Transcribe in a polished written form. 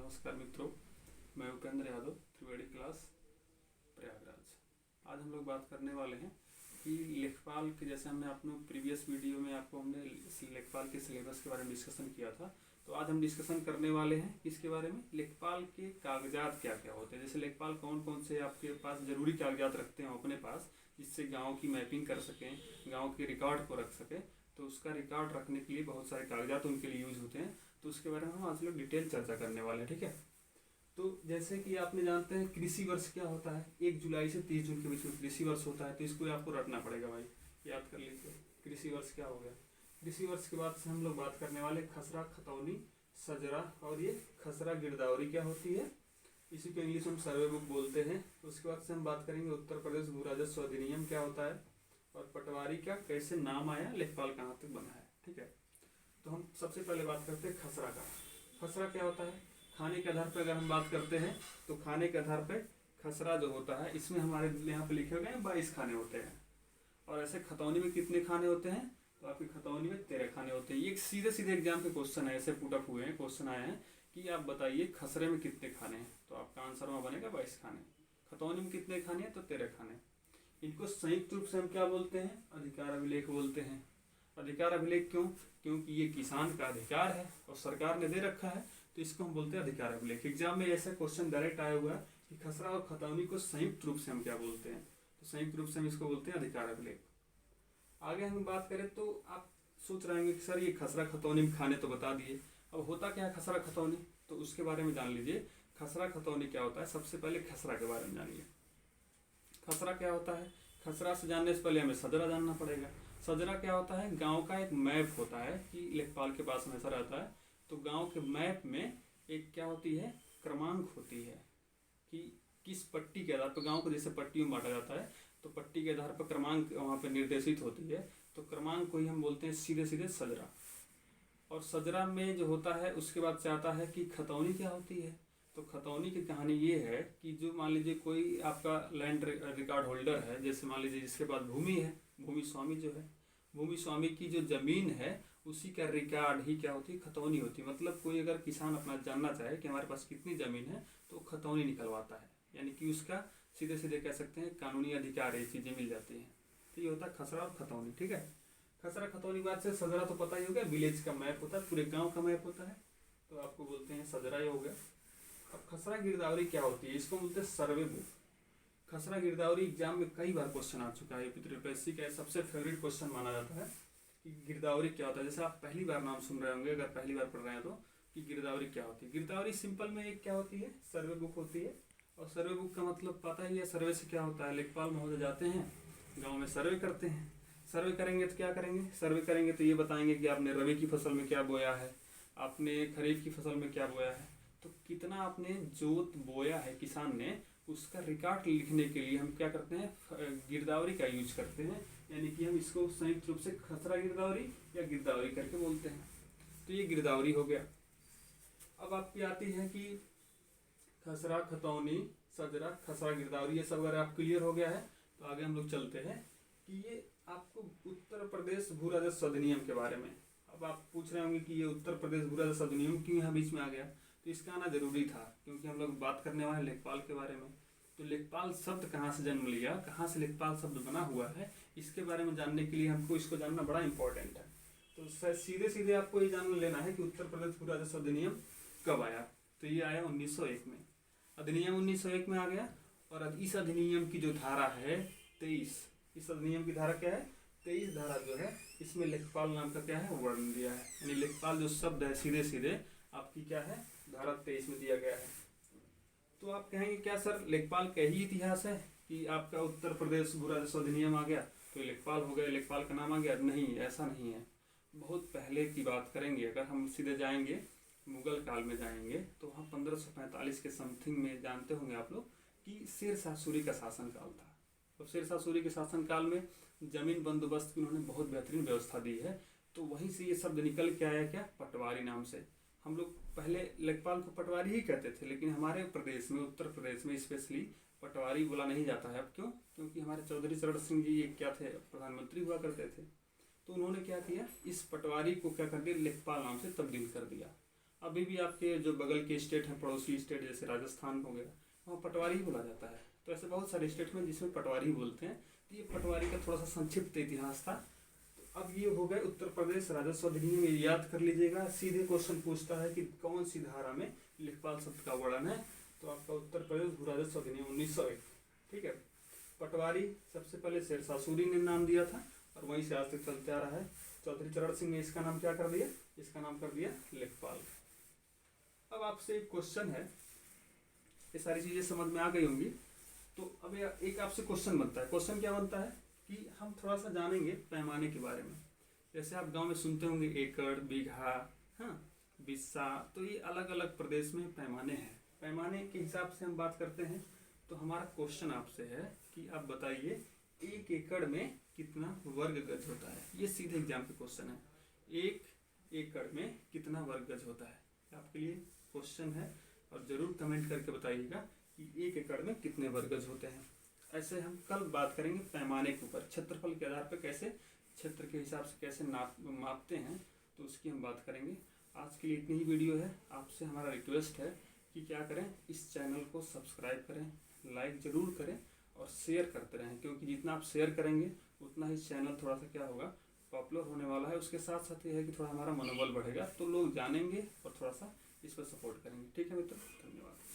नमस्कार मित्रों, मैं उपेंद्र यादव, त्रिवेणी क्लास प्रयागराज। आज हम लोग बात करने वाले हैं कि लेखपाल के, जैसे हमने अपने प्रीवियस वीडियो में हमने लेखपाल के सिलेबस के बारे में डिस्कशन किया था, तो आज हम डिस्कशन करने वाले हैं इसके बारे में लेखपाल के कागजात क्या क्या होते हैं। जैसे लेखपाल कौन कौन से आपके पास जरूरी कागजात रखते हैं अपने पास, जिससे गाँव की मैपिंग कर सकें, गाँव के रिकॉर्ड को रख सकें। तो उसका रिकॉर्ड रखने के लिए बहुत सारे कागजात उनके लिए यूज होते हैं, तो उसके बारे में हम आज लोग डिटेल चर्चा करने वाले हैं। ठीक है, तो जैसे कि आपने जानते हैं कृषि वर्ष क्या होता है, 1 जुलाई से 30 जून के बीच में कृषि वर्ष होता है। तो इसको आपको रटना पड़ेगा भाई, याद कर लीजिए कृषि वर्ष क्या हो गया। कृषि वर्ष के बाद से हम लोग बात करने वाले खसरा, खतौनी, सजरा और ये खसरा गिरदावरी क्या होती है, इसी को इंग्लिश में सर्वे बुक बोलते हैं। उसके बाद से हम बात करेंगे उत्तर प्रदेश भू राजस्व अधिनियम क्या होता है, और पटवारी का कैसे नाम आया, लेखपाल कहाँ तक बना है। ठीक है, तो हम सबसे पहले बात करते हैं खसरा का। खसरा क्या होता है, खाने के आधार पर अगर हम बात करते हैं तो खाने के आधार पर खसरा जो होता है, इसमें हमारे यहाँ पे लिखे हुए हैं 22 खाने होते हैं। और ऐसे खतौनी में कितने खाने होते हैं, तो आपकी खतौनी में 13 खाने होते हैं। ये सीधे सीधे एग्जाम के क्वेश्चन है, ऐसे पुटअप हुए हैं, क्वेश्चन आए हैं कि आप बताइए खसरे में कितने खाने हैं, तो आपका आंसर वहाँ बनेगा 22 खाने। खतौनी में कितने खाने हैं, तो 13 खाने। इनको संयुक्त रूप से हम क्या बोलते हैं, अधिकार अभिलेख बोलते हैं। अधिकार अभिलेख क्यों, क्योंकि ये किसान का अधिकार है और सरकार ने दे रखा है, तो इसको हम बोलते हैं अधिकार अभिलेख। एग्जाम में ऐसा क्वेश्चन डायरेक्ट आया हुआ है कि खसरा और खतौनी को संयुक्त रूप से हम क्या बोलते हैं, तो संयुक्त रूप से हम इसको बोलते हैं अधिकार अभिलेख। आगे हम बात करें तो आप सोच रहे होंगे कि सर ये खसरा खतौनी में खाने तो बता दिए, अब होता क्या है खसरा खतौनी, तो उसके बारे में जान लीजिए। खसरा खतौनी क्या होता है, सबसे पहले खसरा के बारे में जानिए। खसरा क्या होता है, खसरा से जानने से पहले हमें सजरा जानना पड़ेगा। सजरा क्या होता है, गांव का एक मैप होता है कि लेखपाल के पास हमेशा रहता है। तो गांव के मैप में एक क्या होती है, क्रमांक होती है कि किस पट्टी के आधार पर, गांव को जैसे पट्टियों में बांटा जाता है, तो पट्टी के आधार पर क्रमांक वहाँ पर निर्देशित होती है। तो क्रमांक को ही हम बोलते हैं सीधे सीधे सजरा। और सजरा में जो होता है उसके बाद से आता है कि खतौनी क्या होती है। तो खतौनी की कहानी ये है कि जो मान लीजिए कोई आपका लैंड रिकॉर्ड होल्डर है, जैसे मान लीजिए जिसके पास भूमि है, भूमि स्वामी जो है, भूमि स्वामी की जो जमीन है उसी का रिकॉर्ड ही क्या होती है, खतौनी होती है। मतलब कोई अगर किसान अपना जानना चाहे कि हमारे पास कितनी जमीन है, तो खतौनी निकलवाता है, यानी कि उसका सीधे सीधे कह सकते हैं कानूनी अधिकार, ये चीज़ें मिल जाती हैं। तो ये होता है खसरा और खतौनी। ठीक है, खसरा खतौनी के बाद से सजरा तो पता ही हो गया, विलेज का मैप होता है, पूरे गाँव का मैप होता है, तो आपको बोलते हैं सजरा ही हो गया। अब खसरा गिरदावरी क्या होती है, इसको बोलते हैं सर्वे बुक। खसरा गिरदावरी एग्जाम में कई बार क्वेश्चन आ चुका है, यूपीएससी का सबसे फेवरेट क्वेश्चन माना जाता है कि गिरदावरी क्या होता है। जैसे आप पहली बार नाम सुन रहे होंगे, अगर पहली बार पढ़ रहे हैं तो, कि गिरदावरी क्या होती है। गिरदावरी सिंपल में एक क्या होती है, सर्वे बुक होती है। और सर्वे बुक का मतलब पता ही है, सर्वे से क्या होता है, लेखपाल महोदय जाते हैं गाँव में सर्वे करते हैं। सर्वे करेंगे तो क्या करेंगे, सर्वे करेंगे तो ये बताएंगे कि आपने रबी की फसल में क्या बोया है, आपने खरीफ की फसल में क्या बोया है, तो कितना आपने जोत बोया है किसान ने, उसका रिकॉर्ड लिखने के लिए हम क्या करते हैं, गिरदावरी का यूज करते हैं। यानी कि हम इसको संयुक्त रूप से खसरा गिरदावरी या गिरदावरी करके बोलते हैं। तो ये गिरदावरी हो गया। अब आपकी आती है कि खसरा, खतौनी, सजरा, खसरा, गिरदावरी, ये सब अगर आप क्लियर हो गया है तो आगे हम लोग चलते हैं कि ये आपको उत्तर प्रदेश भू राजस्व अधिनियम के बारे में। अब आप पूछ रहे होंगे कि ये उत्तर प्रदेश भू राजस्व अधिनियम क्यों यहाँ बीच में आ गया, तो इसका आना जरूरी था क्योंकि हम लोग बात करने वाले हैं लेखपाल के बारे में। तो लेखपाल शब्द कहाँ से जन्म लिया, कहाँ से लेखपाल शब्द बना हुआ है, इसके बारे में जानने के लिए हमको इसको जानना बड़ा इंपॉर्टेंट है। तो सीधे सीधे आपको ये जान लेना है कि उत्तर प्रदेश भू राजस्व अधिनियम कब आया। तो ये आया 1901 में, अधिनियम 1901 में आ गया। और इस अधिनियम की जो धारा है 23, इस अधिनियम की धारा क्या है, 23 धारा जो है, इसमें लेखपाल नाम का क्या है, वर्णन दिया है। यानी लेखपाल जो शब्द है सीधे सीधे आपकी क्या है, धारा 23 में दिया गया है। तो आप कहेंगे क्या सर लेखपाल का ही इतिहास है कि आपका उत्तर प्रदेश भू राजस्व अधिनियम आ गया तो लेखपाल हो गया, लेखपाल का नाम आ गया। नहीं, ऐसा नहीं है। बहुत पहले की बात करेंगे, अगर हम सीधे जाएंगे मुगल काल में जाएंगे तो वहाँ 1545 के समथिंग में, जानते होंगे आप लोग कि शेरशाह सूरी का शासनकाल था। तो शेरशाह सूरी के शासनकाल में जमीन बंदोबस्त की उन्होंने बहुत बेहतरीन व्यवस्था दी है। तो वहीं से ये शब्द निकल के आया क्या, पटवारी नाम से। हम लोग पहले लेखपाल को पटवारी ही कहते थे, लेकिन हमारे प्रदेश में, उत्तर प्रदेश में स्पेशली पटवारी बोला नहीं जाता है। अब क्यों, क्योंकि हमारे चौधरी चरण सिंह जी एक क्या थे, प्रधानमंत्री हुआ करते थे। तो उन्होंने क्या किया, इस पटवारी को क्या कर दिया, लेखपाल नाम से तब्दील कर दिया। अभी भी आपके जो बगल के स्टेट हैं, पड़ोसी स्टेट जैसे राजस्थान हो गया, वहाँ पटवारी ही बोला जाता है। तो ऐसे बहुत सारे स्टेट में जिसमें पटवारी बोलते हैं। तो ये पटवारी का थोड़ा सा संक्षिप्त इतिहास था। तो अब ये हो गए उत्तर प्रदेश राजस्व अधिनियम, ये याद कर लीजिएगा। सीधे क्वेश्चन पूछता है कि कौन सी धारा में लेखपाल शब्द का वर्णन है, तो आपका उत्तर प्रदेश भू राजस्व अधिनियम 1901। ठीक है। पटवारी सबसे पहले शेरशाह सूरी ने नाम दिया था और वहीं से आज तक चलते आ रहा है। चौधरी चरण सिंह ने इसका नाम क्या कर दिया, इसका नाम कर दिया लेखपाल। अब आपसे एक क्वेश्चन है, ये सारी चीजें समझ में आ गई होंगी। तो अब एक आपसे क्वेश्चन बनता है। क्वेश्चन क्या बनता है कि हम थोड़ा सा जानेंगे पैमाने के बारे में। जैसे आप गांव में सुनते होंगे एकड़, बीघा, हाँ, बिस्सा, तो ये अलग अलग प्रदेश में पैमाने हैं। पैमाने के हिसाब से हम बात करते हैं। तो हमारा क्वेश्चन आपसे है कि आप बताइए 1 एकड़ में कितना वर्ग गज होता है। ये सीधे एग्जाम पे क्वेश्चन है, 1 एकड़ में कितना वर्ग गज होता है, आपके लिए क्वेश्चन है। और जरूर कमेंट करके बताइएगा कि 1 एकड़ में कितने वर्ग गज होते हैं। ऐसे हम कल बात करेंगे पैमाने के ऊपर, क्षेत्रफल के आधार पर कैसे क्षेत्र के हिसाब से कैसे मापते हैं, तो उसकी हम बात करेंगे। आज के लिए इतनी ही वीडियो है। आपसे हमारा रिक्वेस्ट है कि क्या करें, इस चैनल को सब्सक्राइब करें, लाइक ज़रूर करें और शेयर करते रहें, क्योंकि जितना आप शेयर करेंगे उतना ही चैनल थोड़ा सा क्या होगा, पॉपुलर होने वाला है। उसके साथ साथ ये है कि थोड़ा हमारा मनोबल बढ़ेगा, तो लोग जानेंगे और थोड़ा सा इस पर सपोर्ट करेंगे। ठीक है मित्रों, धन्यवाद।